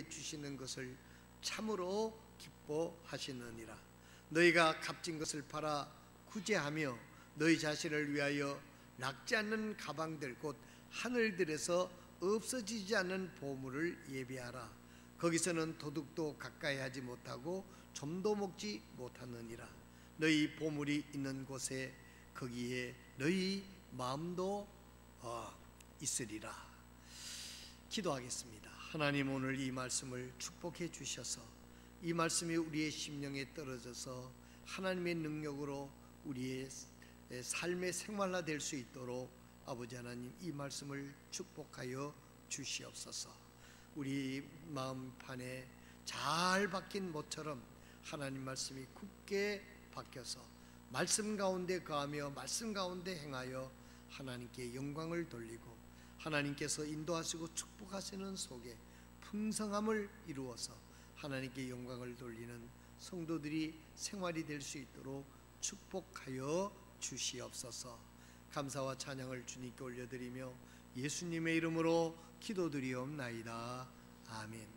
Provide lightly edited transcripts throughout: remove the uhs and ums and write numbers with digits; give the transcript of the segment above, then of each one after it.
주시는 것을 참으로 기뻐하시느니라. 너희가 값진 것을 팔아 구제하며 너희 자신을 위하여 락지 않는 가방들 곧 하늘들에서 없어지지 않는 보물을 예비하라. 거기서는 도둑도 가까이 하지 못하고 점도 먹지 못하느니라. 너희 보물이 있는 곳에 거기에 너희 마음도 있으리라. 기도하겠습니다. 하나님, 오늘 이 말씀을 축복해 주셔서 이 말씀이 우리의 심령에 떨어져서 하나님의 능력으로 우리의 삶의 생활화 될 수 있도록 아버지 하나님, 이 말씀을 축복하여 주시옵소서. 우리 마음판에 잘 박힌 못처럼 하나님 말씀이 굳게 박혀서 말씀 가운데 거하며 말씀 가운데 행하여 하나님께 영광을 돌리고 하나님께서 인도하시고 축복하시는 속에 풍성함을 이루어서 하나님께 영광을 돌리는 성도들이 생활이 될 수 있도록 축복하여 주시옵소서. 감사와 찬양을 주님께 올려드리며 예수님의 이름으로 기도드리옵나이다. 아멘.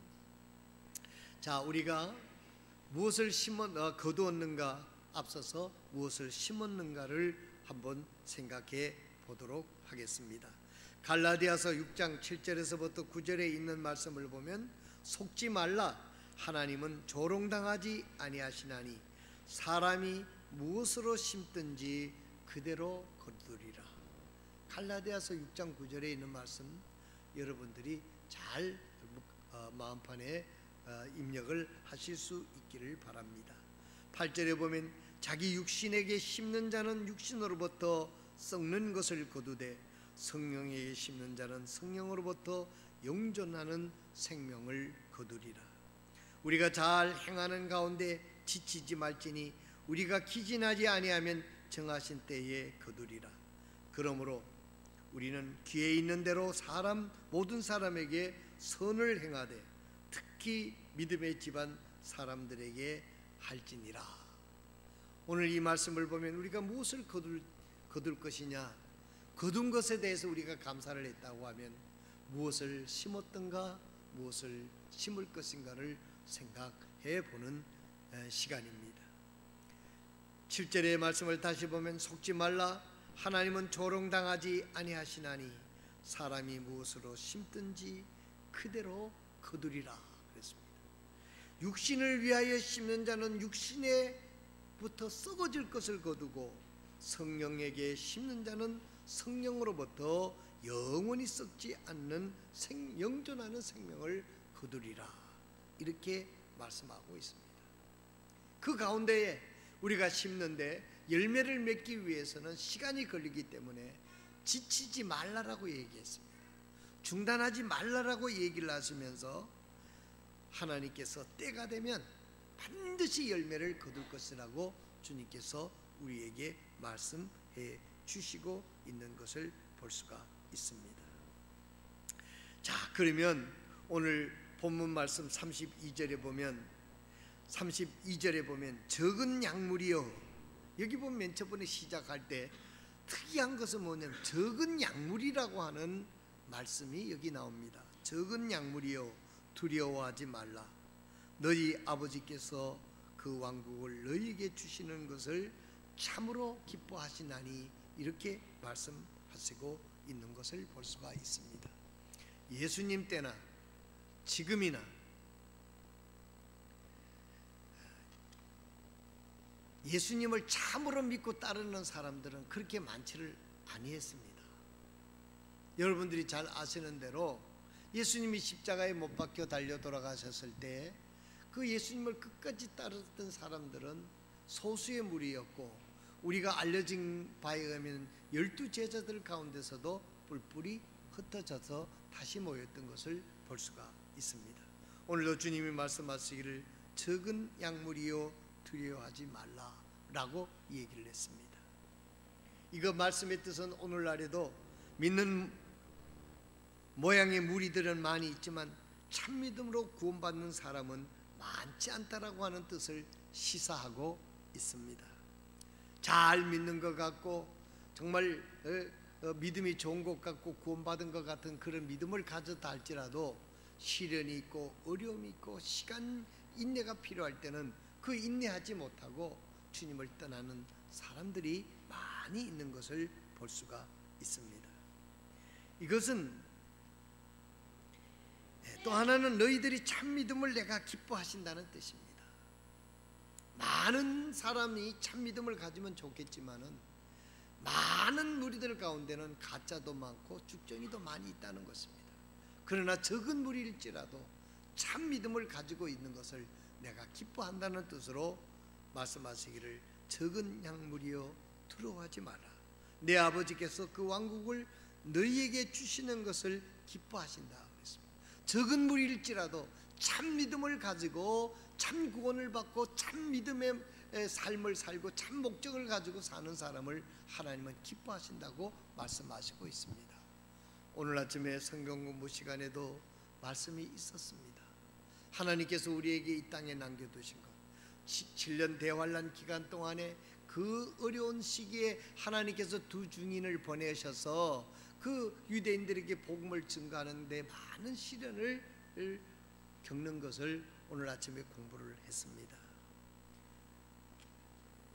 자, 우리가 무엇을 거두었는가 앞서서 무엇을 심었는가를 한번 생각해 보도록 하겠습니다. 갈라디아서 6장 7절에서부터 9절에 있는 말씀을 보면 속지 말라. 하나님은 조롱당하지 아니하시나니 사람이 무엇으로 심든지 그대로 거두리라. 갈라디아서 6장 9절에 있는 말씀 여러분들이 잘 마음판에 입력을 하실 수 있기를 바랍니다. 8절에 보면 자기 육신에게 심는 자는 육신으로부터 썩는 것을 거두되 성령에게 심는 자는 성령으로부터 영존하는 생명을 거두리라. 우리가 잘 행하는 가운데 지치지 말지니 우리가 기진하지 아니하면 정하신 때에 거두리라. 그러므로 우리는 귀에 있는 대로 모든 사람에게 선을 행하되 특히 믿음의 집안 사람들에게 할지니라. 오늘 이 말씀을 보면 우리가 무엇을 거둘 것이냐, 거둔 것에 대해서 우리가 감사를 했다고 하면 무엇을 심었던가 무엇을 심을 것인가를 생각해 보는 시간입니다. 7절의 말씀을 다시 보면 속지 말라. 하나님은 조롱당하지 아니하시나니 사람이 무엇으로 심든지 그대로 거두리라 그랬습니다. 육신을 위하여 심는 자는 육신에부터 썩어질 것을 거두고 성령에게 심는 자는 성령으로부터 영원히 썩지 않는 영존하는 생명을 거두리라. 이렇게 말씀하고 있습니다. 그 가운데에 우리가 심는데 열매를 맺기 위해서는 시간이 걸리기 때문에 지치지 말라라고 얘기했습니다. 중단하지 말라라고 얘기를 하시면서 하나님께서 때가 되면 반드시 열매를 거둘 것이라고 주님께서 우리에게 말씀해 주시고 있는 것을 볼 수가 있습니다. 자, 그러면 오늘 본문 말씀 32절에 보면 적은 약물이요. 여기 보면 맨 처음에 시작할 때 특이한 것은 뭐냐면 적은 약물이라고 하는 말씀이 여기 나옵니다. 적은 약물이요 두려워하지 말라. 너희 아버지께서 그 왕국을 너희에게 주시는 것을 참으로 기뻐하시나니 이렇게 말씀하시고 있는 것을 볼 수가 있습니다. 예수님 때나 지금이나 예수님을 참으로 믿고 따르는 사람들은 그렇게 많지를 아니했습니다. 여러분들이 잘 아시는 대로 예수님이 십자가에 못 박혀 달려 돌아가셨을 때 그 예수님을 끝까지 따랐던 사람들은 소수의 무리였고 우리가 알려진 바에 의하면 12제자들 가운데서도 뿔뿔이 흩어져서 다시 모였던 것을 볼 수가 있습니다. 오늘도 주님이 말씀하시기를 적은 약물이요 두려워하지 말라라고 얘기를 했습니다. 이거 말씀의 뜻은 오늘날에도 믿는 모양의 무리들은 많이 있지만 참 믿음으로 구원받는 사람은 많지 않다라고 하는 뜻을 시사하고 있습니다. 잘 믿는 것 같고 정말 믿음이 좋은 것 같고 구원받은 것 같은 그런 믿음을 가졌다 할지라도 시련이 있고 어려움이 있고 시간 인내가 필요할 때는 그 인내하지 못하고 주님을 떠나는 사람들이 많이 있는 것을 볼 수가 있습니다. 이것은 또 하나는 너희들이 참 믿음을 내가 기뻐하신다는 뜻입니다. 많은 사람이 참 믿음을 가지면 좋겠지만은 많은 무리들 가운데는 가짜도 많고 죽정이도 많이 있다는 것입니다. 그러나 적은 무리일지라도 참 믿음을 가지고 있는 것을 내가 기뻐한다는 뜻으로 말씀하시기를 적은 양무리여 두려워하지 마라. 내 아버지께서 그 왕국을 너희에게 주시는 것을 기뻐하신다 그랬습니다. 적은 무리일지라도 참 믿음을 가지고 참 구원을 받고 참 믿음의 삶을 살고 참 목적을 가지고 사는 사람을 하나님은 기뻐하신다고 말씀하시고 있습니다. 오늘 아침에 성경 공부 시간에도 말씀이 있었습니다. 하나님께서 우리에게 이 땅에 남겨두신 것 7년 대환란 기간 동안에 그 어려운 시기에 하나님께서 두 증인을 보내셔서 그 유대인들에게 복음을 증거하는 데 많은 시련을 겪는 것을 오늘 아침에 공부를 했습니다.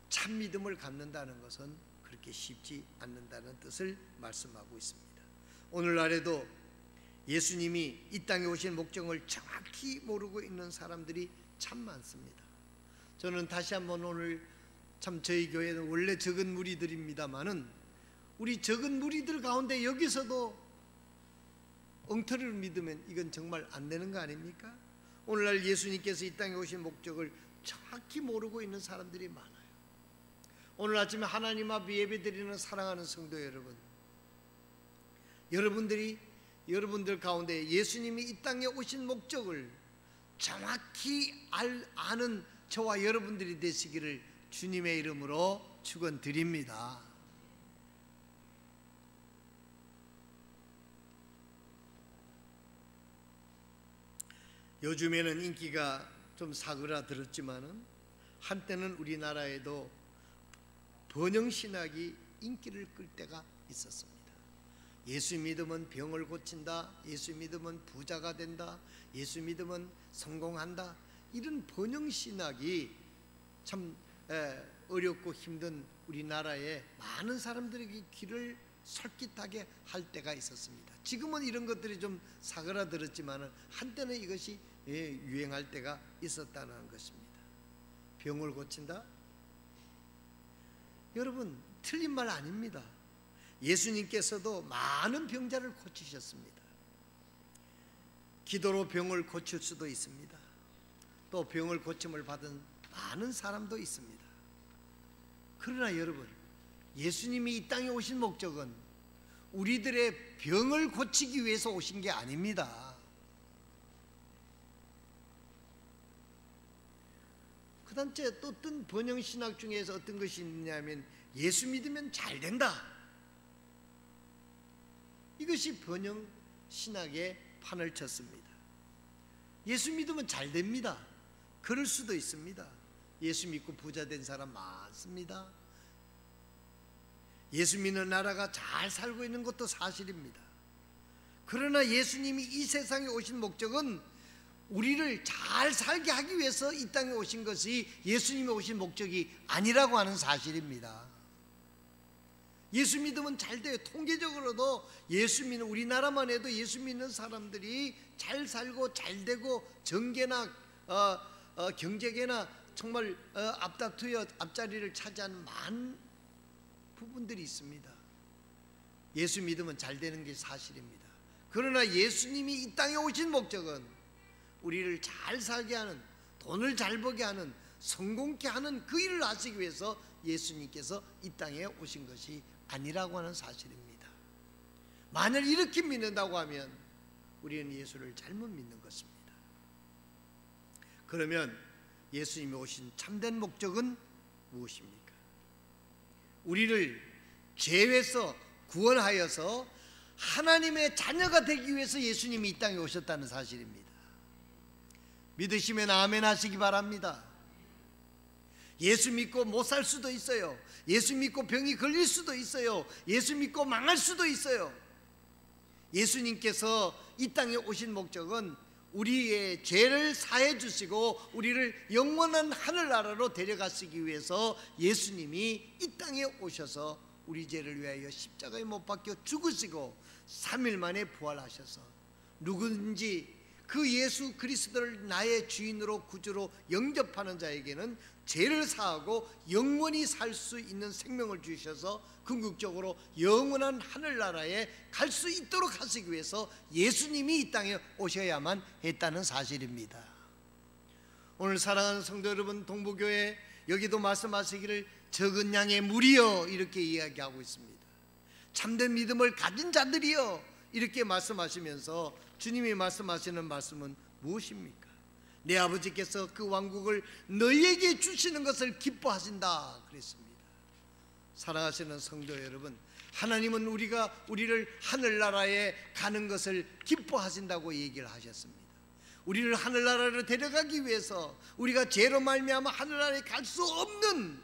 참 믿음을 갖는다는 것은 그렇게 쉽지 않는다는 뜻을 말씀하고 있습니다. 오늘날에도 예수님이 이 땅에 오신 목적을 정확히 모르고 있는 사람들이 참 많습니다. 저는 다시 한번 오늘 참 저희 교회는 원래 적은 무리들입니다마는 우리 적은 무리들 가운데 여기서도 엉터리를 믿으면 이건 정말 안 되는 거 아닙니까? 오늘날 예수님께서 이 땅에 오신 목적을 정확히 모르고 있는 사람들이 많아요. 오늘 아침에 하나님 앞에 예배드리는 사랑하는 성도 여러분, 여러분들 가운데 예수님이 이 땅에 오신 목적을 정확히 아는 저와 여러분들이 되시기를 주님의 이름으로 축원드립니다. 요즘에는 인기가 좀 사그라들었지만은 한때는 우리나라에도 번영신학이 인기를 끌 때가 있었습니다. 예수 믿으면 병을 고친다, 예수 믿으면 부자가 된다, 예수 믿으면 성공한다, 이런 번영신학이 참 어렵고 힘든 우리나라에 많은 사람들에게 귀를 솔깃하게 할 때가 있었습니다. 지금은 이런 것들이 좀 사그라들었지만 한때는 이것이 유행할 때가 있었다는 것입니다. 병을 고친다? 여러분, 틀린 말 아닙니다. 예수님께서도 많은 병자를 고치셨습니다. 기도로 병을 고칠 수도 있습니다. 또 병을 고침을 받은 많은 사람도 있습니다. 그러나 여러분, 예수님이 이 땅에 오신 목적은 우리들의 병을 고치기 위해서 오신 게 아닙니다. 그 다음 또 어떤 번영신학 중에서 어떤 것이 있냐면 예수 믿으면 잘 된다, 이것이 번영신학의 판을 쳤습니다. 예수 믿으면 잘 됩니다. 그럴 수도 있습니다. 예수 믿고 부자 된 사람 많습니다. 예수 믿는 나라가 잘 살고 있는 것도 사실입니다. 그러나 예수님이 이 세상에 오신 목적은 우리를 잘 살게 하기 위해서 이 땅에 오신 것이 예수님이 오신 목적이 아니라고 하는 사실입니다. 예수 믿으면 잘 돼요. 통계적으로도 예수 믿는, 우리나라만 해도 예수 믿는 사람들이 잘 살고 잘 되고 정계나 경제계나 정말 앞다투어 앞자리를 차지하는 많은 부분들이 있습니다. 예수 믿으면 잘 되는 게 사실입니다. 그러나 예수님이 이 땅에 오신 목적은 우리를 잘 살게 하는, 돈을 잘 벌게 하는, 성공케 하는 그 일을 하시기 위해서 예수님께서 이 땅에 오신 것이 아니라고 하는 사실입니다. 만약 이렇게 믿는다고 하면 우리는 예수를 잘못 믿는 것입니다. 그러면 예수님이 오신 참된 목적은 무엇입니까? 우리를 죄에서 구원하여서 하나님의 자녀가 되기 위해서 예수님이 이 땅에 오셨다는 사실입니다. 믿으시면 아멘 하시기 바랍니다. 예수 믿고 못 살 수도 있어요. 예수 믿고 병이 걸릴 수도 있어요. 예수 믿고 망할 수도 있어요. 예수님께서 이 땅에 오신 목적은 우리의 죄를 사해 주시고 우리를 영원한 하늘나라로 데려가시기 위해서 예수님이 이 땅에 오셔서 우리 죄를 위하여 십자가에 못 박혀 죽으시고 3일 만에 부활하셔서 누구든지 그 예수 그리스도를 나의 주인으로 구주로 영접하는 자에게는 죄를 사하고 영원히 살 수 있는 생명을 주셔서 궁극적으로 영원한 하늘나라에 갈 수 있도록 하시기 위해서 예수님이 이 땅에 오셔야만 했다는 사실입니다. 오늘 사랑하는 성도 여러분, 동부교회 여기도 말씀하시기를 적은 양의 무리여 이렇게 이야기하고 있습니다. 참된 믿음을 가진 자들이여 이렇게 말씀하시면서 주님이 말씀하시는 말씀은 무엇입니까? 내 아버지께서 그 왕국을 너희에게 주시는 것을 기뻐하신다 그랬습니다. 사랑하시는 성도 여러분, 하나님은 우리를 하늘나라에 가는 것을 기뻐하신다고 얘기를 하셨습니다. 우리를 하늘나라로 데려가기 위해서 우리가 죄로 말미암아 하늘나라에 갈 수 없는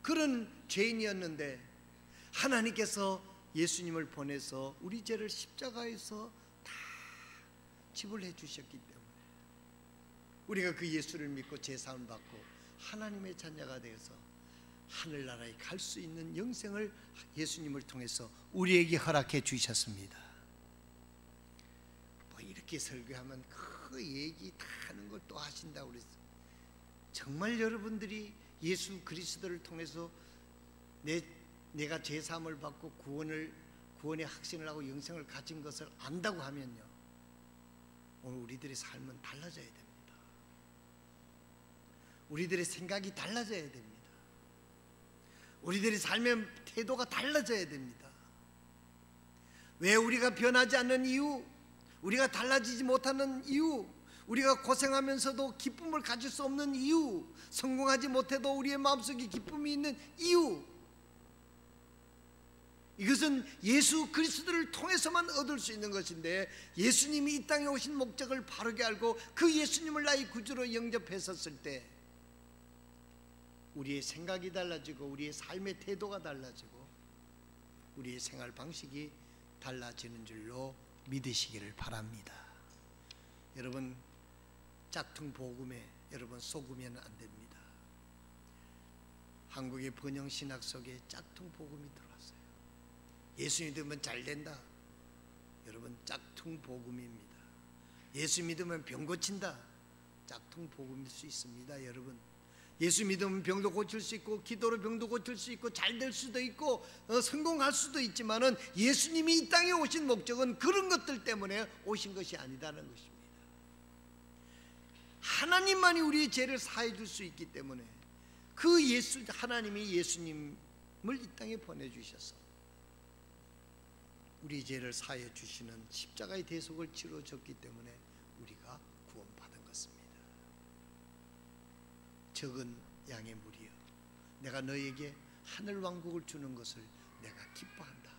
그런 죄인이었는데 하나님께서 예수님을 보내서 우리 죄를 십자가에서 다 지불해 주셨기 때문에 우리가 그 예수를 믿고 제사함을 받고 하나님의 자녀가 되어서 하늘나라에 갈 수 있는 영생을 예수님을 통해서 우리에게 허락해 주셨습니다. 뭐 이렇게 설교하면 그 얘기 다 하는 걸 또 하신다고 그랬어요. 정말 여러분들이 예수 그리스도를 통해서 내가 제사함을 받고 구원의 확신을 하고 영생을 가진 것을 안다고 하면요, 오늘 우리들의 삶은 달라져야 됩니다. 우리들의 생각이 달라져야 됩니다. 우리들의 삶의 태도가 달라져야 됩니다. 왜 우리가 변하지 않는 이유, 우리가 달라지지 못하는 이유, 우리가 고생하면서도 기쁨을 가질 수 없는 이유, 성공하지 못해도 우리의 마음속에 기쁨이 있는 이유, 이것은 예수 그리스도를 통해서만 얻을 수 있는 것인데, 예수님이 이 땅에 오신 목적을 바르게 알고 그 예수님을 나의 구주로 영접했었을 때 우리의 생각이 달라지고 우리의 삶의 태도가 달라지고 우리의 생활 방식이 달라지는 줄로 믿으시기를 바랍니다. 여러분, 짝퉁 복음에 여러분 속으면 안 됩니다. 한국의 번영 신학 속에 짝퉁 복음이 들어왔어요. 예수 믿으면 잘 된다. 여러분, 짝퉁 복음입니다. 예수 믿으면 병 고친다. 짝퉁 복음일 수 있습니다. 여러분, 예수 믿으면 병도 고칠 수 있고 기도로 병도 고칠 수 있고 잘 될 수도 있고 성공할 수도 있지만은 예수님이 이 땅에 오신 목적은 그런 것들 때문에 오신 것이 아니다는 것입니다. 하나님만이 우리의 죄를 사해 줄 수 있기 때문에 그 하나님이 예수님을 이 땅에 보내주셔서 우리 죄를 사해 주시는 십자가의 대속을 치러줬기 때문에 우리가 구원받은 것입니다. 적은 양의 무리여, 내가 너에게 하늘 왕국을 주는 것을 내가 기뻐한다.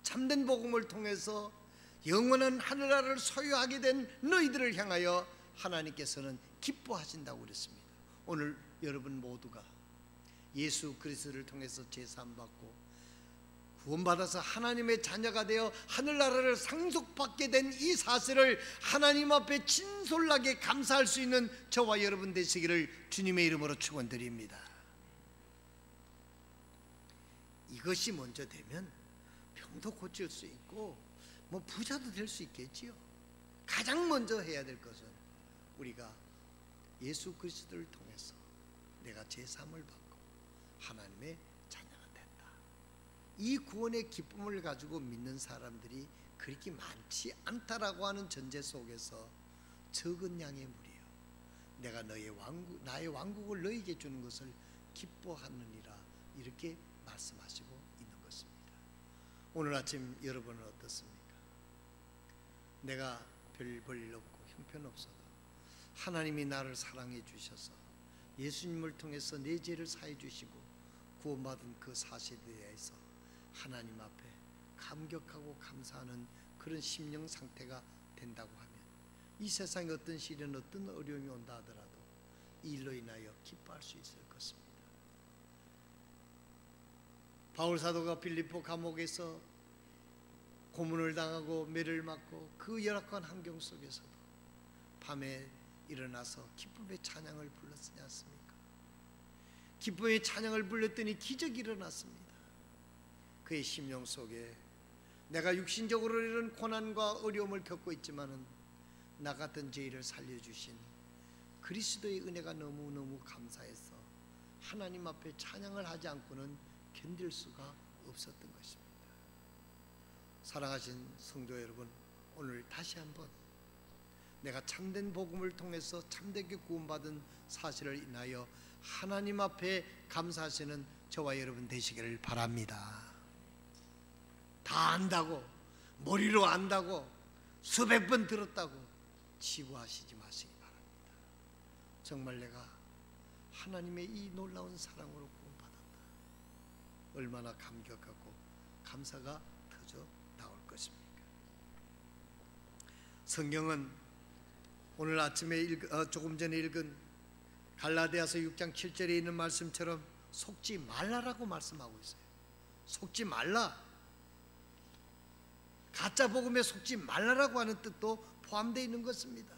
참된 복음을 통해서 영원한 하늘나라를 소유하게 된 너희들을 향하여 하나님께서는 기뻐하신다고 그랬습니다. 오늘 여러분 모두가 예수 그리스도를 통해서 제사함 받고 구원받아서 하나님의 자녀가 되어 하늘나라를 상속받게 된 이 사실을 하나님 앞에 진솔하게 감사할 수 있는 저와 여러분 되시기를 주님의 이름으로 축원드립니다. 이것이 먼저 되면 병도 고칠 수 있고 뭐 부자도 될 수 있겠지요. 가장 먼저 해야 될 것은 우리가 예수 그리스도를 통해서 내가 제사함을 받고 하나님의 자녀가 된다. 이 구원의 기쁨을 가지고 믿는 사람들이 그렇게 많지 않다라고 하는 전제 속에서 적은 양의 무리여, 내가 나의 왕국을 너에게 주는 것을 기뻐하느니라, 이렇게 말씀하시고 있는 것입니다. 오늘 아침 여러분은 어떻습니까? 내가 별 볼일 없고 형편없어도 하나님이 나를 사랑해 주셔서 예수님을 통해서 내 죄를 사해 주시고 구원받은 그 사실에 대해서 하나님 앞에 감격하고 감사하는 그런 심령 상태가 된다고 하면 이 세상에 어떤 시련, 어떤 어려움이 온다 하더라도 이 일로 인하여 기뻐할 수 있을 것입니다. 바울 사도가 빌립보 감옥에서 고문을 당하고 매를 맞고 그 열악한 환경 속에서도 밤에 일어나서 기쁨의 찬양을 불렀지 않습니까? 기쁨의 찬양을 불렀더니 기적이 일어났습니다. 그의 심령 속에 내가 육신적으로 이런 고난과 어려움을 겪고 있지만은 나 같은 죄인을 살려주신 그리스도의 은혜가 너무너무 감사해서 하나님 앞에 찬양을 하지 않고는 견딜 수가 없었던 것입니다. 사랑하신 성도 여러분, 오늘 다시 한번 내가 참된 복음을 통해서 참되게 구원받은 사실을 인하여 하나님 앞에 감사하시는 저와 여러분 되시기를 바랍니다. 다 안다고, 머리로 안다고, 수백 번 들었다고 치부하시지 마시기 바랍니다. 정말 내가 하나님의 이 놀라운 사랑으로 구원받았다, 얼마나 감격하고 감사가 터져 나올 것입니까? 성경은 오늘 아침에 조금 전에 읽은 갈라디아서 6장 7절에 있는 말씀처럼 속지 말라라고 말씀하고 있어요. 속지 말라, 가짜 복음에 속지 말라라고 하는 뜻도 포함되어 있는 것입니다.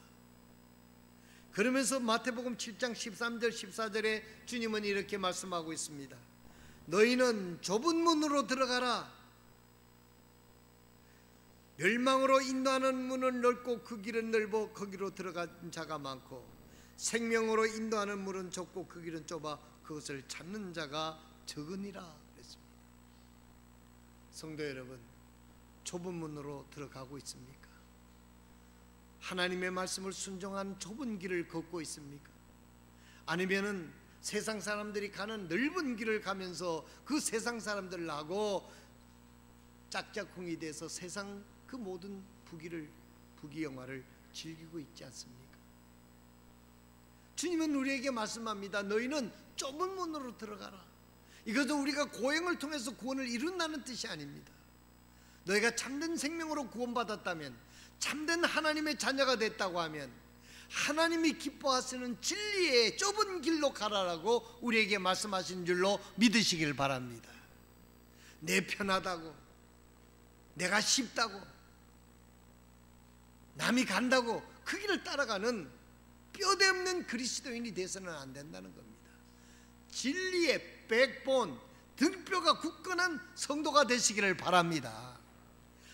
그러면서 마태복음 7장 13절 14절에 주님은 이렇게 말씀하고 있습니다. 너희는 좁은 문으로 들어가라. 멸망으로 인도하는 문은 넓고 그 길은 넓어 거기로 들어간 자가 많고 생명으로 인도하는 문은 좁고 그 길은 좁아 그것을 찾는 자가 적으니라 그랬습니다. 성도 여러분, 좁은 문으로 들어가고 있습니까? 하나님의 말씀을 순종한 좁은 길을 걷고 있습니까? 아니면은 세상 사람들이 가는 넓은 길을 가면서 그 세상 사람들하고 짝짝꿍이 돼서 세상 그 모든 부귀영화를 즐기고 있지 않습니까? 주님은 우리에게 말씀합니다. 너희는 좁은 문으로 들어가라. 이것도 우리가 고행을 통해서 구원을 이룬다는 뜻이 아닙니다. 너희가 참된 생명으로 구원받았다면, 참된 하나님의 자녀가 됐다고 하면 하나님이 기뻐하시는 진리의 좁은 길로 가라라고 우리에게 말씀하신 줄로 믿으시길 바랍니다. 내 편하다고, 내가 쉽다고, 남이 간다고 그 길을 따라가는 뼈대 없는 그리스도인이 돼서는 안 된다는 겁니다. 진리의 백본, 등뼈가 굳건한 성도가 되시기를 바랍니다.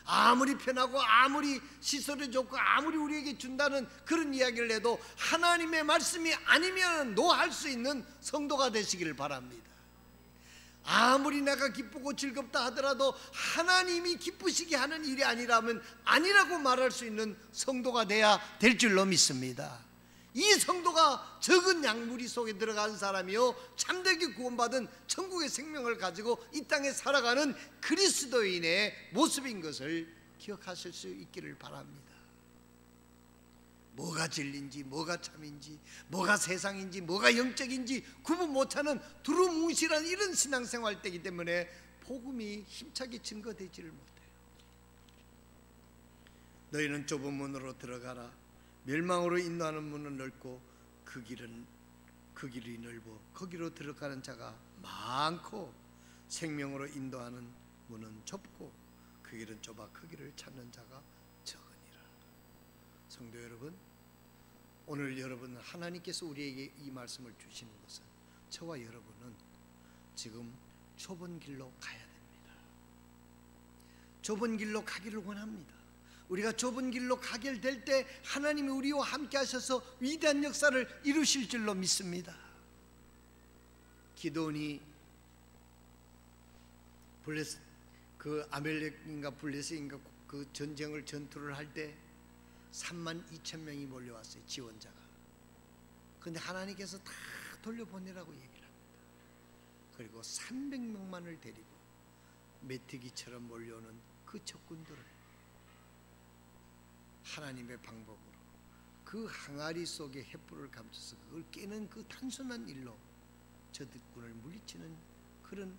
아무리 편하고 아무리 시설이 좋고 아무리 우리에게 준다는 그런 이야기를 해도 하나님의 말씀이 아니면 노할 수 있는 성도가 되시기를 바랍니다. 아무리 내가 기쁘고 즐겁다 하더라도 하나님이 기쁘시게 하는 일이 아니라면 아니라고 말할 수 있는 성도가 돼야 될 줄로 믿습니다. 이 성도가 적은 양무리 속에 들어간 사람이요, 참되게 구원받은 천국의 생명을 가지고 이 땅에 살아가는 그리스도인의 모습인 것을 기억하실 수 있기를 바랍니다. 뭐가 진리인지, 뭐가 참인지, 뭐가 세상인지, 뭐가 영적인지 구분 못하는 두루뭉실한 이런 신앙생활 때이기 때문에 복음이 힘차게 증거되지를 못해요. 너희는 좁은 문으로 들어가라. 멸망으로 인도하는 문은 넓고 그 길이 넓어 거기로 들어가는 자가 많고 생명으로 인도하는 문은 좁고 그 길은 좁아 그 길을 찾는 자가 적으니라. 성도 여러분, 오늘 여러분 하나님께서 우리에게 이 말씀을 주시는 것은 저와 여러분은 지금 좁은 길로 가야 됩니다. 좁은 길로 가기를 원합니다. 우리가 좁은 길로 가게 될 때 하나님이 우리와 함께 하셔서 위대한 역사를 이루실 줄로 믿습니다. 기드온이 그 아멜렉인가 블레셋인가 그 전투를 할 때 32,000명이 몰려왔어요, 지원자가. 그런데 하나님께서 다 돌려보내라고 얘기를 합니다. 그리고 300명만을 데리고 메뚜기처럼 몰려오는 그 적군들을 하나님의 방법으로 그 항아리 속에 횃불을 감춰서 그걸 깨는 그 단순한 일로 저 적군을 물리치는 그런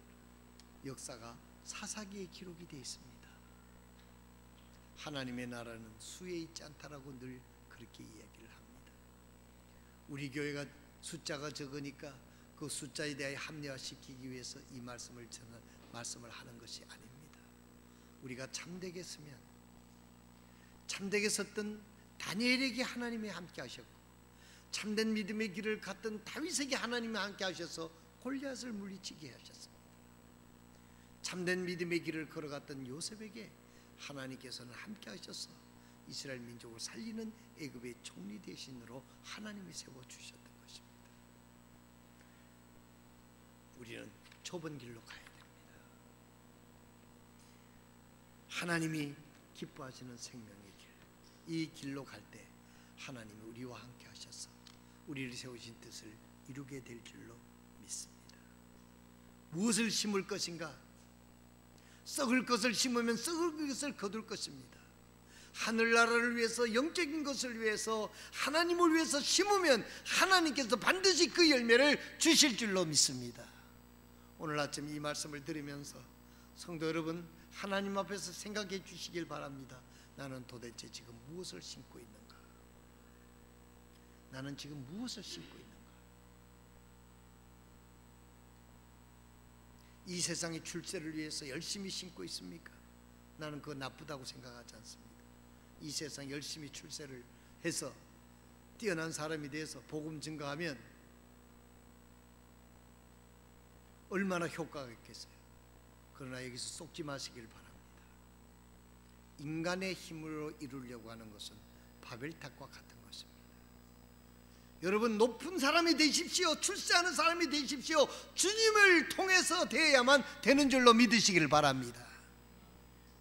역사가 사사기에 기록이 되어 있습니다. 하나님의 나라는 수에 있지 않다라고 늘 그렇게 이야기를 합니다. 우리 교회가 숫자가 적으니까 그 숫자에 대해 합리화시키기 위해서 이 말씀을 하는 것이 아닙니다. 우리가 참되게 서면, 참되게 섰던 다니엘에게 하나님이 함께 하셨고, 참된 믿음의 길을 갔던 다윗에게 하나님이 함께 하셔서 골리앗을 물리치게 하셨습니다. 참된 믿음의 길을 걸어갔던 요셉에게 하나님께서는 함께 하셔서 이스라엘 민족을 살리는 애굽의 총리 대신으로 하나님이 세워주셨던 것입니다. 우리는 좁은 길로 가야 됩니다. 하나님이 기뻐하시는 생명의 길, 이 길로 갈 때 하나님이 우리와 함께 하셔서 우리를 세우신 뜻을 이루게 될 줄로 믿습니다. 무엇을 심을 것인가? 썩을 것을 심으면 썩을 것을 거둘 것입니다. 하늘나라를 위해서, 영적인 것을 위해서, 하나님을 위해서 심으면 하나님께서 반드시 그 열매를 주실 줄로 믿습니다. 오늘 아침 이 말씀을 들으면서 성도 여러분, 하나님 앞에서 생각해 주시길 바랍니다. 나는 도대체 지금 무엇을 심고 있는가? 나는 지금 무엇을 심고 있는가? 이 세상의 출세를 위해서 열심히 심고 있습니까? 나는 그거 나쁘다고 생각하지 않습니다. 이 세상 열심히 출세를 해서 뛰어난 사람이 돼서 복음 증거하면 얼마나 효과가 있겠어요. 그러나 여기서 속지 마시길 바랍니다. 인간의 힘으로 이루려고 하는 것은 바벨탑과 같은 것입니다. 여러분, 높은 사람이 되십시오. 출세하는 사람이 되십시오. 주님을 통해서 되어야만 되는 줄로 믿으시길 바랍니다.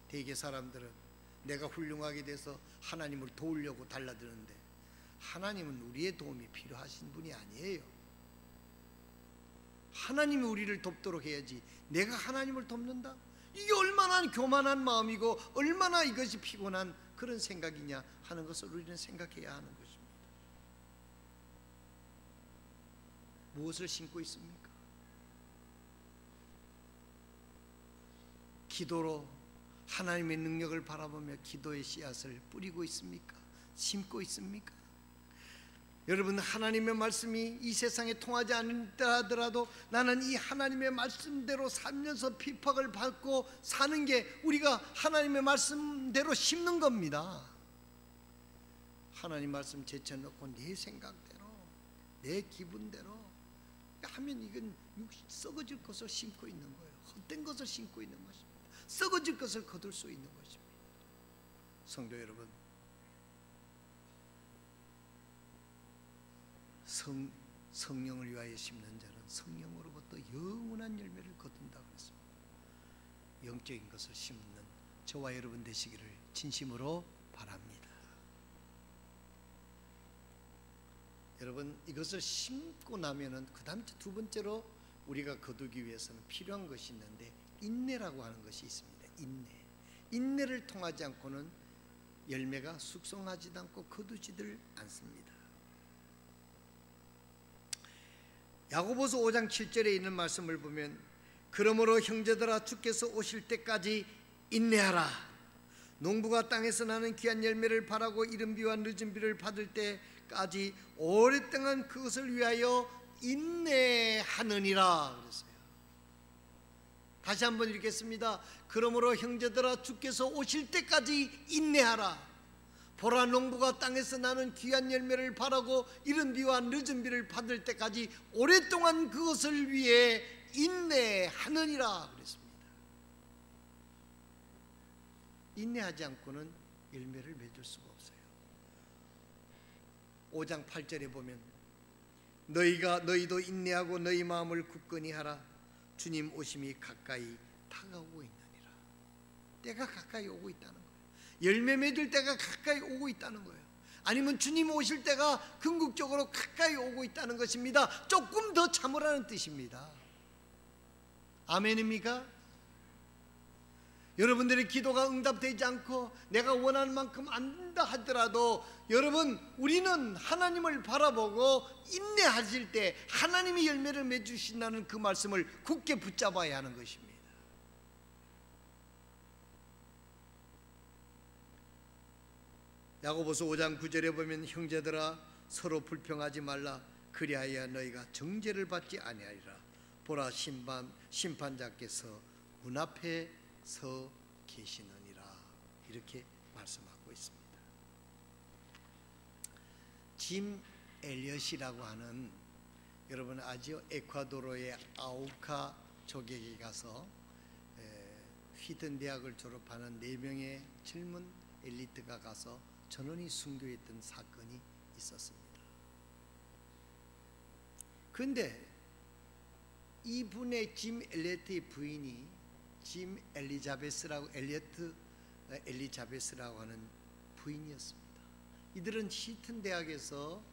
대개 사람들은 내가 훌륭하게 돼서 하나님을 도우려고 달라드는데 하나님은 우리의 도움이 필요하신 분이 아니에요. 하나님이 우리를 돕도록 해야지 내가 하나님을 돕는다? 이게 얼마나 교만한 마음이고 얼마나 이것이 피곤한 그런 생각이냐 하는 것을 우리는 생각해야 하는 것입니다. 무엇을 심고 있습니까? 기도로 하나님의 능력을 바라보며 기도의 씨앗을 뿌리고 있습니까? 심고 있습니까? 여러분, 하나님의 말씀이 이 세상에 통하지 않는다 하더라도 나는 이 하나님의 말씀대로 살면서 핍박을 받고 사는 게 우리가 하나님의 말씀대로 심는 겁니다. 하나님 말씀 제쳐놓고 내 생각대로, 내 기분대로 하면 이건 썩어질 것을 심고 있는 거예요. 헛된 것을 심고 있는 것입니다. 썩어질 것을 거둘 수 있는 것입니다. 성도 여러분, 성령을 위하여 심는 자는 성령으로부터 영원한 열매를 거둔다고 했습니다. 영적인 것을 심는 저와 여러분 되시기를 진심으로 바랍니다. 여러분, 이것을 심고 나면은 그 다음 두 번째로 우리가 거두기 위해서는 필요한 것이 있는데 인내라고 하는 것이 있습니다. 인내를 통하지 않고는 열매가 숙성하지도 않고 거두지들 않습니다. 야고보서 5장 7절에 있는 말씀을 보면 그러므로 형제들아 주께서 오실 때까지 인내하라. 농부가 땅에서 나는 귀한 열매를 바라고 이른 비와 늦은 비를 받을 때까지 오랫동안 그것을 위하여 인내하느니라 그랬어요. 다시 한번 읽겠습니다. 그러므로 형제들아 주께서 오실 때까지 인내하라. 보라, 농부가 땅에서 나는 귀한 열매를 바라고 이른 비와 늦은 비를 받을 때까지 오랫동안 그것을 위해 인내하느니라 그랬습니다. 인내하지 않고는 열매를 맺을 수가 없어요. 5장 8절에 보면 너희도 인내하고 너희 마음을 굳건히 하라. 주님 오심이 가까이 다가오고 있느니라. 때가 가까이 오고 있다는 거예요. 열매 맺을 때가 가까이 오고 있다는 거예요. 아니면 주님 오실 때가 궁극적으로 가까이 오고 있다는 것입니다. 조금 더 참으라는 뜻입니다. 아멘입니까? 여러분들의 기도가 응답되지 않고 내가 원하는 만큼 안 된다 하더라도 여러분, 우리는 하나님을 바라보고 인내하실 때 하나님이 열매를 맺으신다는 그 말씀을 굳게 붙잡아야 하는 것입니다. 야고보서 5장 9절에 보면 형제들아 서로 불평하지 말라. 그리하여 너희가 정죄를 받지 아니하리라. 보라, 심판자께서 문 앞에 서 계시느니라 이렇게 말씀하고 있습니다. 짐 엘리엇이라고 하는, 여러분 아지요, 에콰도르의 아우카 조객에 가서 휘든 대학을 졸업하는 4명의 젊은 엘리트가 가서 전원이 순교했던 사건이 있었습니다. 그런데 이분의 짐 엘리엇의 부인이 짐 엘리자베스라고, 엘리자베스라고 하는 부인이었습니다. 이들은 휘튼 대학에서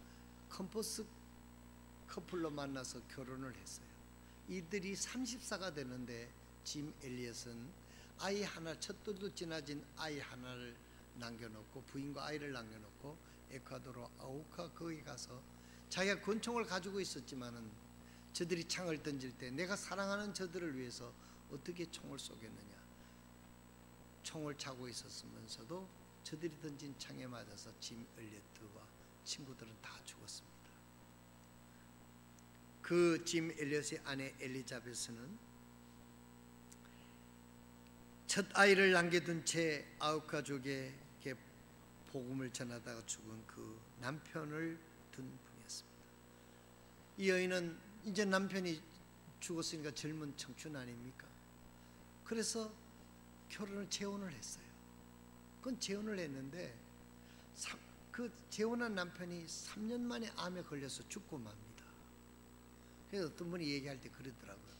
컴퍼스 커플로 만나서 결혼을 했어요. 이들이 34가 되는데 짐 엘리엇은 아이 하나, 첫돌도 지나진 아이 하나를 남겨놓고, 부인과 아이를 남겨놓고 에콰도르 아우카 거기 가서 자기가 권총을 가지고 있었지만은 저들이 창을 던질 때 내가 사랑하는 저들을 위해서 어떻게 총을 쏘겠느냐, 총을 차고 있었으면서도 저들이 던진 창에 맞아서 짐 엘리엇과 친구들은 다 죽었습니다. 그 짐 엘리엇의 아내 엘리자베스는 첫 아이를 남겨둔 채 아우카족에게 복음을 전하다가 죽은 그 남편을 둔 분이었습니다. 이 여인은 이제 남편이 죽었으니까 젊은 청춘 아닙니까? 그래서 재혼을 했어요. 그건 재혼을 했는데 그 재혼한 남편이 3년 만에 암에 걸려서 죽고 맙니다. 그래서 어떤 분이 얘기할 때 그러더라고요.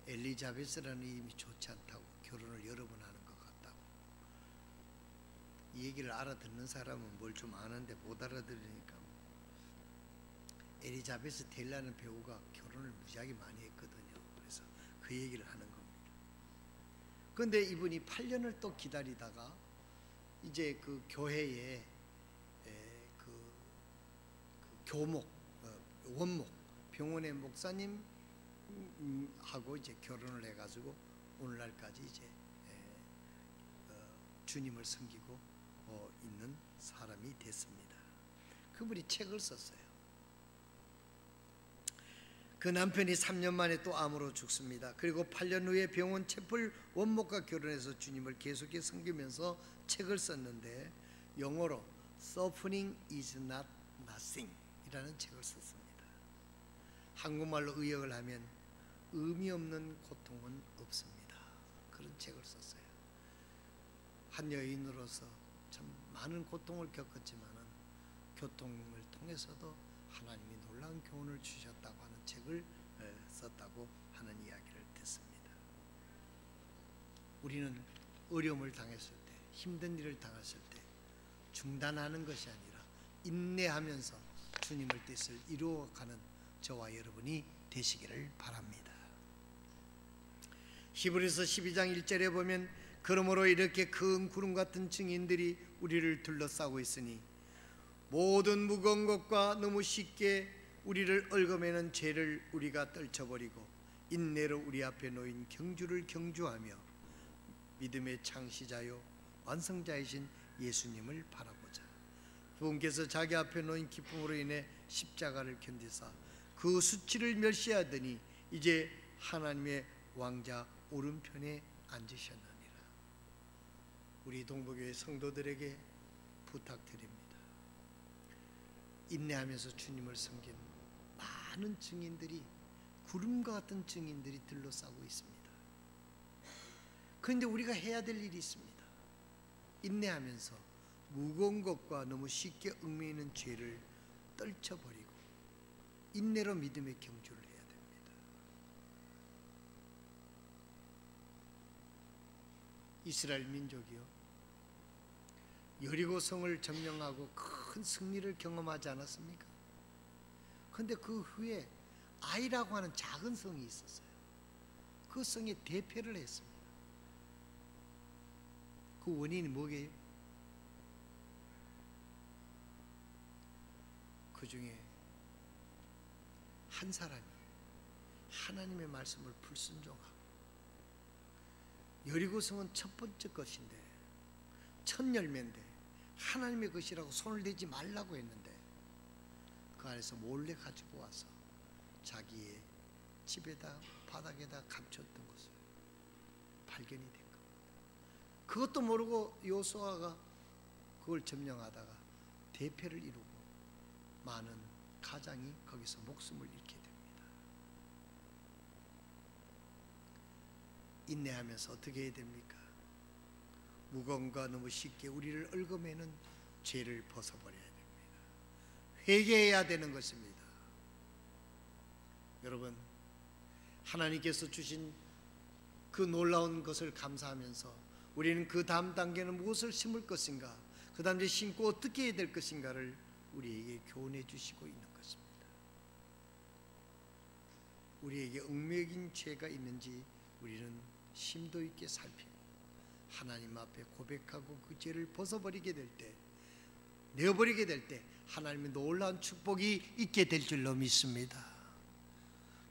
엘리자베스라는 이름이 좋지 않다고, 결혼을 여러 번 하는 것 같다고. 이 얘기를 알아듣는 사람은 뭘 좀 아는데 못 알아들으니까. 엘리자베스 텔라는 배우가 결혼을 무지하게 많이 했거든요. 그래서 그 얘기를 하는 겁니다. 그런데 이분이 8년을 또 기다리다가 이제 그 교회에 그 교목, 원목, 병원의 목사님하고 이제 결혼을 해가지고 오늘날까지 이제 주님을 섬기고 있는 사람이 됐습니다. 그분이 책을 썼어요. 그 남편이 3년 만에 또 암으로 죽습니다. 그리고 8년 후에 병원 채플 원목과 결혼해서 주님을 계속해 섬기면서 책을 썼는데, 영어로 Suffering is not nothing 이라는 책을 썼습니다. 한국말로 의역을 하면 의미 없는 고통은 없습니다. 그런 책을 썼어요. 한 여인으로서 참 많은 고통을 겪었지만은 고통을 통해서도 하나님이 놀라운 교훈을 주셨다고 하는 책을 썼다고 하는 이야기를 듣습니다. 우리는 어려움을 당했을 때, 힘든 일을 당했을 때 중단하는 것이 아니라 인내하면서 주님의 뜻을 이루어가는 저와 여러분이 되시기를 바랍니다. 히브리서 12장 1절에 보면, 그러므로 이렇게 큰 구름 같은 증인들이 우리를 둘러싸고 있으니 모든 무거운 것과 너무 쉽게 우리를 얽어매는 죄를 우리가 떨쳐버리고 인내로 우리 앞에 놓인 경주를 경주하며 믿음의 창시자요 완성자이신 예수님을 바라보자. 그분께서 자기 앞에 놓인 기쁨으로 인해 십자가를 견디사 그 수치를 멸시하더니 이제 하나님의 왕자 오른편에 앉으셨느니라. 우리 동부교회 성도들에게 부탁드립니다. 인내하면서 주님을 섬긴 많은 증인들이, 구름과 같은 증인들이 둘러싸고 있습니다. 그런데 우리가 해야 될 일이 있습니다. 인내하면서 무거운 것과 너무 쉽게 얽매이는 죄를 떨쳐버리고 인내로 믿음의 경주를 해야 됩니다. 이스라엘 민족이요, 여리고 성을 점령하고 큰 승리를 경험하지 않았습니까? 그런데 그 후에 아이라고 하는 작은 성이 있었어요. 그 성에 대패를 했습니다. 그 원인이 뭐게요? 그 중에 한 사람이 하나님의 말씀을 불순종하고, 여리고 성은 첫 번째 것인데, 첫 열매인데 하나님의 것이라고 손을 대지 말라고 했는데 그 안에서 몰래 가지고 와서 자기의 집에다 바닥에다 감췄던 것을 발견이 된 겁니다. 그것도 모르고 여호수아가 그걸 점령하다가 대패를 이루고 많은 가장이 거기서 목숨을 잃게 됩니다. 인내하면서 어떻게 해야 됩니까? 무거움과 너무 쉽게 우리를 얽어매는 죄를 벗어버려야 됩니다. 회개해야 되는 것입니다. 여러분, 하나님께서 주신 그 놀라운 것을 감사하면서 우리는 그 다음 단계는 무엇을 심을 것인가, 그 다음에 심고 어떻게 해야 될 것인가를 우리에게 교훈해 주시고 있는 것입니다. 우리에게 얽매긴 죄가 있는지 우리는 심도 있게 살피고 하나님 앞에 고백하고 그 죄를 벗어버리게 될 때, 내어버리게 될 때 하나님의 놀라운 축복이 있게 될 줄로 믿습니다.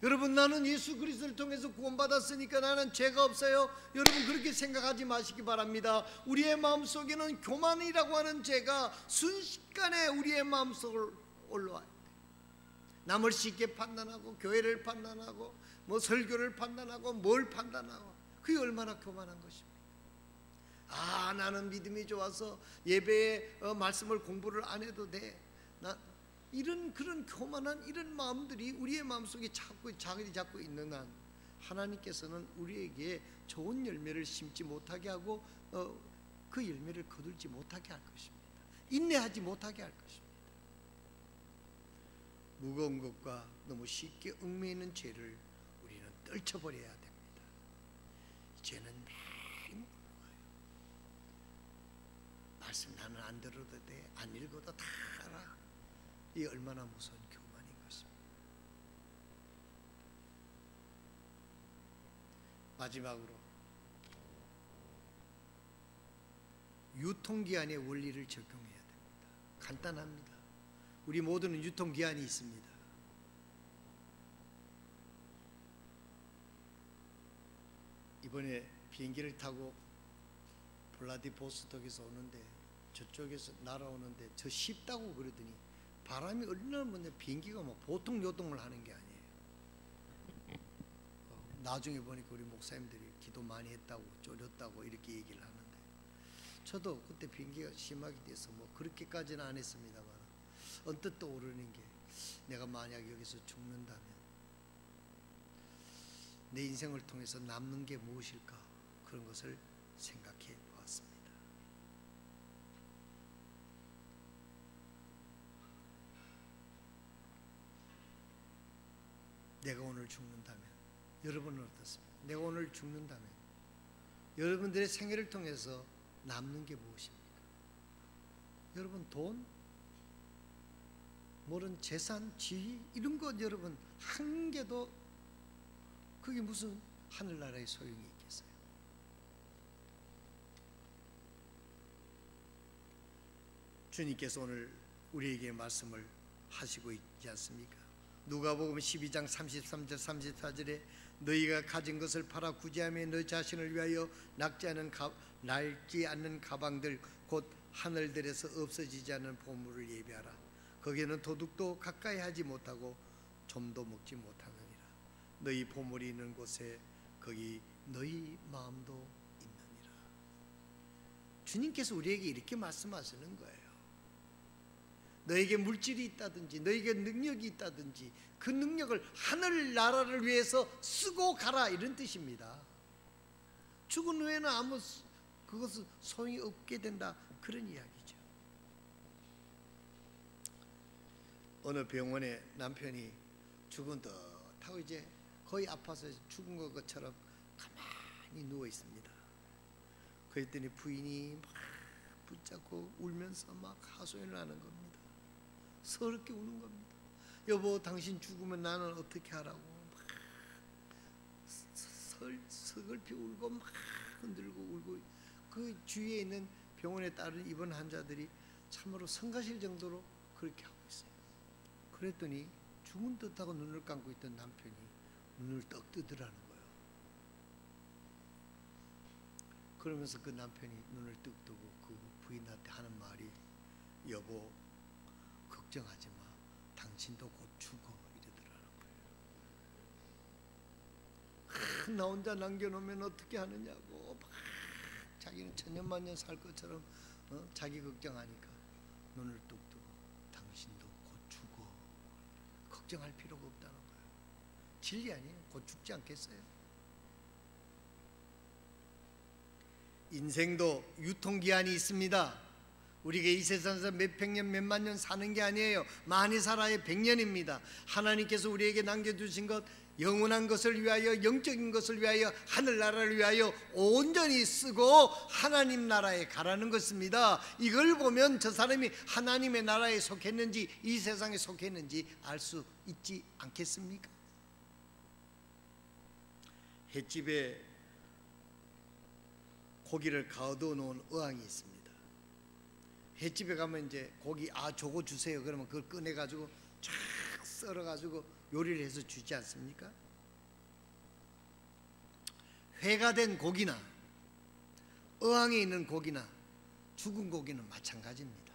여러분, 나는 예수 그리스도를 통해서 구원받았으니까 나는 죄가 없어요. 여러분, 그렇게 생각하지 마시기 바랍니다. 우리의 마음속에는 교만이라고 하는 죄가 순식간에 우리의 마음속을 올라와요. 남을 쉽게 판단하고 교회를 판단하고 뭐 설교를 판단하고 뭘 판단하고, 그게 얼마나 교만한 것입니까? 나는 믿음이 좋아서 예배에 말씀을 공부를 안 해도 돼. 이런 그런 교만한 이런 마음들이 우리의 마음속에 자기 잡고 있는 한 하나님께서는 우리에게 좋은 열매를 심지 못하게 하고 그 열매를 거둘지 못하게 할 것입니다. 인내하지 못하게 할 것입니다. 무거운 것과 너무 쉽게 얽매이는 죄를 우리는 떨쳐버려야 됩니다. 죄는 매일 무거워요. 말씀 나는 안 들어도 돼, 안 읽어도 다 알아. 이 얼마나 무서운 교만인 것입니다. 마지막으로 유통기한의 원리를 적용해야 됩니다. 간단합니다. 우리 모두는 유통기한이 있습니다. 이번에 비행기를 타고 블라디보스톡에서 오는데, 저쪽에서 날아오는데 저 쉽다고 그러더니 바람이 얼마나 먼저 비행기가 뭐 보통 요동을 하는 게 아니에요. 나중에 보니까 우리 목사님들이 기도 많이 했다고, 졸였다고 이렇게 얘기를 하는데, 저도 그때 비행기가 심하게 돼서 뭐 그렇게까지는 안 했습니다만 언뜻 떠오르는 게, 내가 만약 여기서 죽는다면 내 인생을 통해서 남는 게 무엇일까, 그런 것을 생각해 보았습니다. 내가 오늘 죽는다면 여러분은 어떻습니까? 내가 오늘 죽는다면 여러분들의 생애를 통해서 남는 게 무엇입니까? 여러분, 돈, 모른 재산, 지위, 이런 것 여러분 한 개도 그게 무슨 하늘나라의 소용이 있겠어요? 주님께서 오늘 우리에게 말씀을 하시고 있지 않습니까? 누가복음 12장 33절 34절에 너희가 가진 것을 팔아 구제하며 너 자신을 위하여 낡지 않는 가방들 곧 하늘들에서 없어지지 않는 보물을 예비하라. 거기에는 도둑도 가까이 하지 못하고 좀도 먹지 못하느니라. 너희 보물이 있는 곳에 거기 너희 마음도 있느니라. 주님께서 우리에게 이렇게 말씀하시는 거예요. 너에게 물질이 있다든지 너에게 능력이 있다든지 그 능력을 하늘나라를 위해서 쓰고 가라, 이런 뜻입니다. 죽은 후에는 아무 그것은 소용이 없게 된다, 그런 이야기죠. 어느 병원에 남편이 죽은 듯하고 이제 거의 아파서 죽은 것처럼 가만히 누워 있습니다. 그랬더니 부인이 막 붙잡고 울면서 막 하소연을 하는 겁니다. 서럽게 우는 겁니다. 여보, 당신 죽으면 나는 어떻게 하라고. 막 서글피 울고 막 흔들고 울고. 그 주위에 있는 병원에 따른 입원 환자들이 참으로 성가실 정도로 그렇게 하고 있어요. 그랬더니 죽은 듯하고 눈을 감고 있던 남편이 눈을 떡 뜨더라는 거예요. 그러면서 그 남편이 눈을 떡 뜨고 그 부인한테 하는 말이, 여보, 걱정하지 마. 당신도 곧 죽어. 이러더라는 거예요. 나 혼자 남겨놓으면 어떻게 하느냐고 막 자기는 천년만년 살 것처럼 자기 걱정하니까 눈을 뚝 뜨고 당신도 곧 죽어. 걱정할 필요가 없다는 거예요. 진리 아니에요? 곧 죽지 않겠어요? 인생도 유통기한이 있습니다. 우리가 이 세상에서 몇백 년 몇만 년 사는 게 아니에요. 많이 살아야 100년입니다. 하나님께서 우리에게 남겨주신 것, 영원한 것을 위하여, 영적인 것을 위하여, 하늘나라를 위하여 온전히 쓰고 하나님 나라에 가라는 것입니다. 이걸 보면 저 사람이 하나님의 나라에 속했는지 이 세상에 속했는지 알 수 있지 않겠습니까? 횟집에 고기를 가둬 놓은 어항이 있습니다. 횟집에 가면 이제 고기 저거 주세요. 그러면 그걸 꺼내 가지고 쫙 썰어 가지고 요리를 해서 주지 않습니까? 회가 된 고기나 어항에 있는 고기나 죽은 고기는 마찬가지입니다.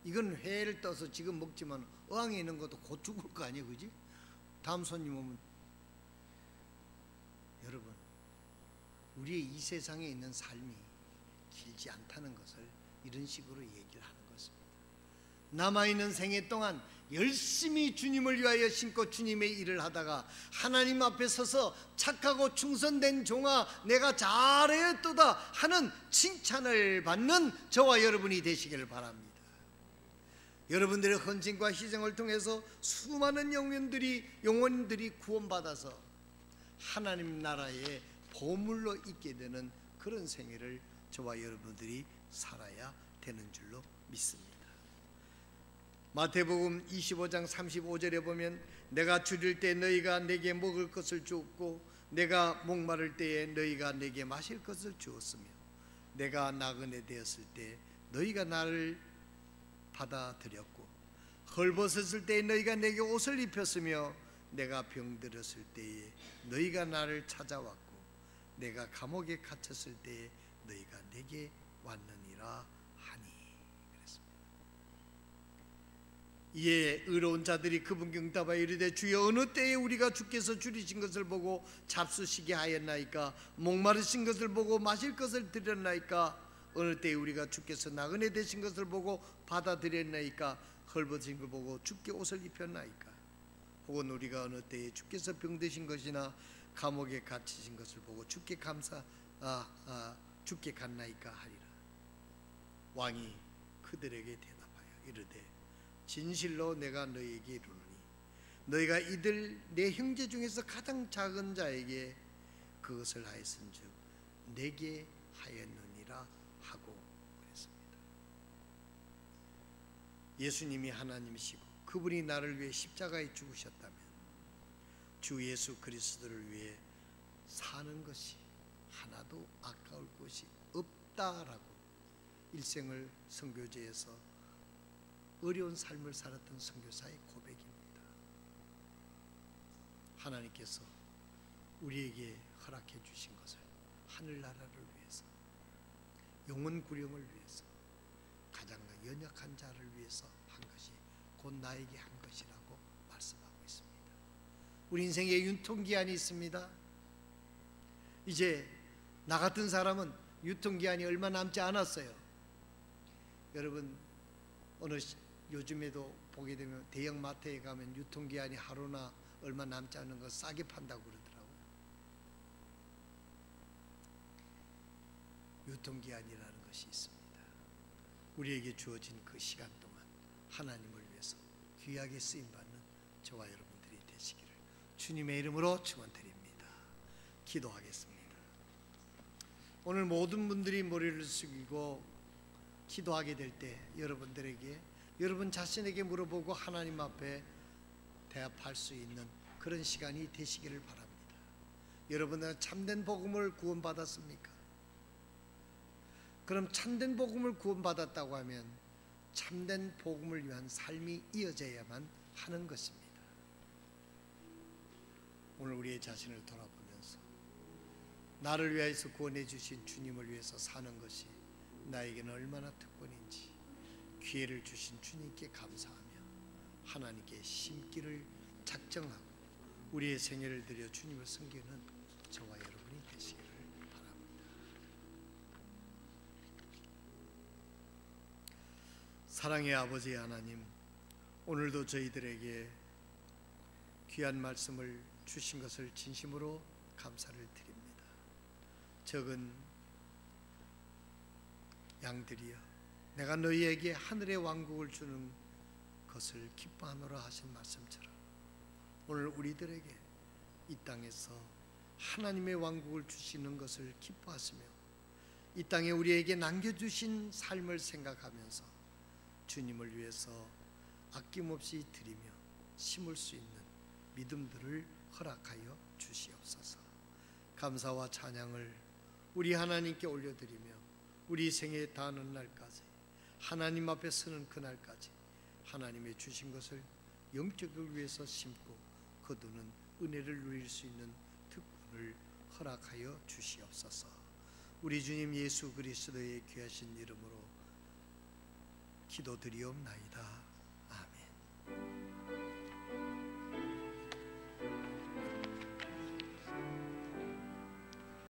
이건 회를 떠서 지금 먹지만 어항에 있는 것도 곧 죽을 거 아니에요, 그지? 다음 손님 오면 여러분, 우리의 이 세상에 있는 삶이 길지 않다는 것을 이런 식으로 얘기를 하는 것입니다. 남아있는 생애 동안 열심히 주님을 위하여 신고 주님의 일을 하다가 하나님 앞에 서서 착하고 충성된 종아 내가 잘했도다 하는 칭찬을 받는 저와 여러분이 되시기를 바랍니다. 여러분들의 헌신과 희생을 통해서 수많은 영혼들이 구원받아서 하나님 나라의 보물로 있게 되는 그런 생애를 저와 여러분들이 살아야 되는 줄로 믿습니다. 마태복음 25장 35절에 보면 내가 줄일 때 너희가 내게 먹을 것을 주었고 내가 목마를 때에 너희가 내게 마실 것을 주었으며 내가 나그네 되었을 때 너희가 나를 받아들였고 헐벗었을 때에 너희가 내게 옷을 입혔으며 내가 병들었을 때에 너희가 나를 찾아왔고 내가 감옥에 갇혔을 때에 너희가 내게 왔느니라 하니. 그랬습니다. 이에 의로운 자들이 그분께 응답하여 이르되 주여 어느 때에 우리가 주께서 줄이신 것을 보고 잡수시게 하였나이까 목마르신 것을 보고 마실 것을 드렸나이까 어느 때에 우리가 주께서 나그네 되신 것을 보고 받아들였나이까 헐벗은 걸 보고 주께 옷을 입혔나이까 혹은 우리가 어느 때에 주께서 병드신 것이나 감옥에 갇히신 것을 보고 주께 주께 갔나이까 하리라. 왕이 그들에게 대답하여 이르되 진실로 내가 너희에게 이르노니 너희가 이들 내 형제 중에서 가장 작은 자에게 그것을 하였은즉 내게 하였느니라 하고 그랬습니다. 예수님이 하나님이시고 그분이 나를 위해 십자가에 죽으셨다면 주 예수 그리스도를 위해 사는 것이 하나도 아까울 것이 없다라고 일생을 선교제에서 어려운 삶을 살았던 선교사의 고백입니다. 하나님께서 우리에게 허락해 주신 것을 하늘나라를 위해서 영혼 구령을 위해서 가장 연약한 자를 위해서 한 것이 곧 나에게 한 것이라고 말씀하고 있습니다. 우리 인생에 유통기한이 있습니다. 이제 나 같은 사람은 유통기한이 얼마 남지 않았어요. 여러분 요즘에도 보게 되면 대형 마트에 가면 유통기한이 하루나 얼마 남지 않은 거 싸게 판다고 그러더라고요. 유통기한이라는 것이 있습니다. 우리에게 주어진 그 시간 동안 하나님을 위해서 귀하게 쓰임받는 저와 여러분들이 되시기를 주님의 이름으로 축원드립니다. 기도하겠습니다. 오늘 모든 분들이 머리를 숙이고 기도하게 될 때 여러분들에게 여러분 자신에게 물어보고 하나님 앞에 대합할 수 있는 그런 시간이 되시기를 바랍니다. 여러분은 참된 복음을 구원받았습니까? 그럼 참된 복음을 구원받았다고 하면 참된 복음을 위한 삶이 이어져야만 하는 것입니다. 오늘 우리의 자신을 돌아보면서 나를 위해서 구원해 주신 주님을 위해서 사는 것이 나에게는 얼마나 특권인지 기회를 주신 주님께 감사하며 하나님께 심기를 작정하고 우리의 생애를 드려 주님을 섬기는 저와 여러분이 되시기를 바랍니다. 사랑의 아버지 하나님, 오늘도 저희들에게 귀한 말씀을 주신 것을 진심으로 감사를 드립니다. 적은 양들이여, 내가 너희에게 하늘의 왕국을 주는 것을 기뻐하노라 하신 말씀처럼 오늘 우리들에게 이 땅에서 하나님의 왕국을 주시는 것을 기뻐하시며 이 땅에 우리에게 남겨주신 삶을 생각하면서 주님을 위해서 아낌없이 드리며 심을 수 있는 믿음들을 허락하여 주시옵소서. 감사와 찬양을 우리 하나님께 올려드리며 우리 생에 닿는 날까지, 하나님 앞에 서는 그날까지 하나님의 주신 것을 영적을 위해서 심고 거두는 은혜를 누릴 수 있는 특권을 허락하여 주시옵소서. 우리 주님 예수 그리스도의 귀하신 이름으로 기도드리옵나이다.